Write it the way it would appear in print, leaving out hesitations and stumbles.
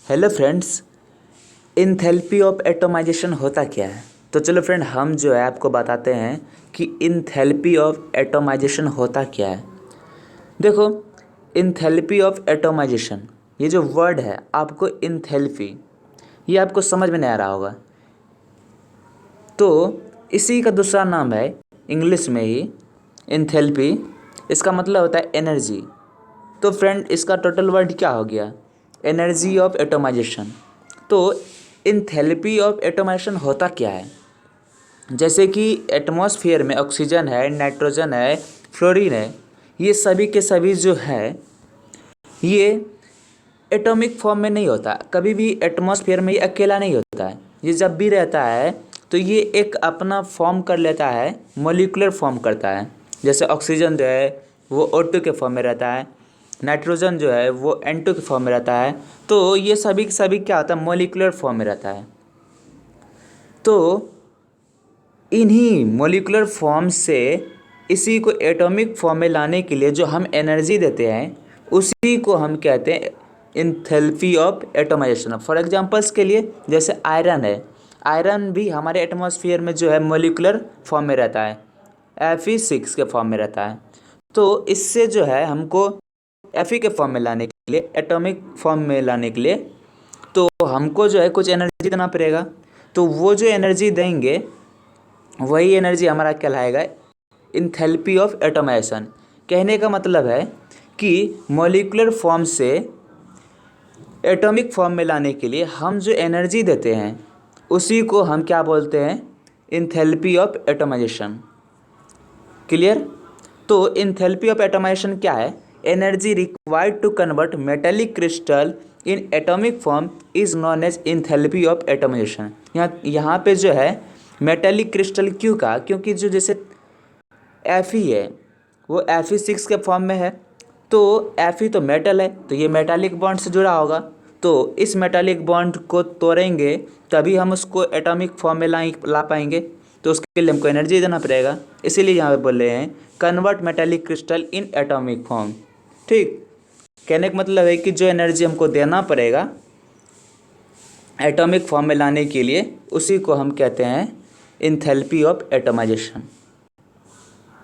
Hello friends, इनथैल्पी of atomisation होता क्या है। तो चलो फ्रेंड, हम जो है आपको बताते हैं कि इनथैल्पी ऑफ एटोमाइजेशन होता क्या है। देखो, इनथैल्पी ऑफ एटोमाइजेशन, ये जो वर्ड है आपको इनथैल्पी, ये आपको समझ में नहीं आ रहा होगा। तो इसी का दूसरा नाम है इंग्लिश में ही इनथैल्पी। इसका मतलब होता है एनर्जी। तो फ्रेंड, इसका टोटल वर्ड क्या हो गया? Energy of atomization. तो इनथैल्पी ऑफ एटोमाइजेशन होता क्या है? जैसे कि एटमॉस्फेयर में ऑक्सीजन है, नाइट्रोजन है, फ्लोरीन है, ये सभी के सभी जो है ये एटॉमिक फॉर्म में नहीं होता। कभी भी एटमॉस्फेयर में ये अकेला नहीं होता है। ये जब भी रहता है तो ये एक अपना फॉर्म कर लेता है, मॉलिक्यूलर फॉर्म करता है। जैसे ऑक्सीजन जो है वो O2 के फॉर्म में रहता है, नाइट्रोजन जो है वो N2 के फॉर्म में रहता है। तो ये सभी के सभी क्या होता है? मॉलिक्यूलर फॉर्म में रहता है। तो इन्हीं मॉलिक्यूलर फॉर्म से इसी को एटॉमिक फॉर्म में लाने के लिए जो हम एनर्जी देते हैं उसी को हम कहते हैं enthalpy of atomisation. For examples के लिए जैसे आयरन है, आयरन भी हमारे एटमॉस्फेयर में जो है मॉलिक्यूलर फॉर्म में रहता है, Fe6 के फॉर्म में रहता है। तो इससे जो है हमको Fe के फॉर्म में लाने के लिए, एटॉमिक फॉर्म में लाने के लिए, तो हमको जो है कुछ एनर्जी देना पड़ेगा। तो वो जो एनर्जी देंगे वही एनर्जी हमारा कहलाएगा इनथैल्पी ऑफ एटोमाइजेशन। कहने का मतलब है कि मॉलिक्यूलर फॉर्म से एटॉमिक फॉर्म में लाने के लिए हम जो एनर्जी देते हैं उसी को हम क्या बोलते हैं? Enthalpy of atomization. क्लियर? तो इनथैल्पी ऑफ एटोमाइजेशन क्या है? Energy required to convert metallic crystal in atomic form is known as enthalpy of atomization. यहाँ पे जो है मेटेलिक क्रिस्टल क्यों कहा? क्योंकि जो जैसे Fe है वो Fe6 के फॉर्म में है। तो Fe तो मेटल है, तो ये मेटालिक बॉन्ड से जुड़ा होगा। तो इस मेटालिक बॉन्ड को तोड़ेंगे तभी हम उसको एटॉमिक फॉर्म में ला पाएंगे। तो उसके लिए हमको एनर्जी देना पड़ेगा। इसीलिए यहाँ पे बोल रहे हैं convert metallic crystal in atomic form. ठीक, कहने का मतलब है कि जो एनर्जी हमको देना पड़ेगा एटॉमिक फॉर्म में लाने के लिए उसी को हम कहते हैं इनथैल्पी ऑफ एटोमाइजेशन।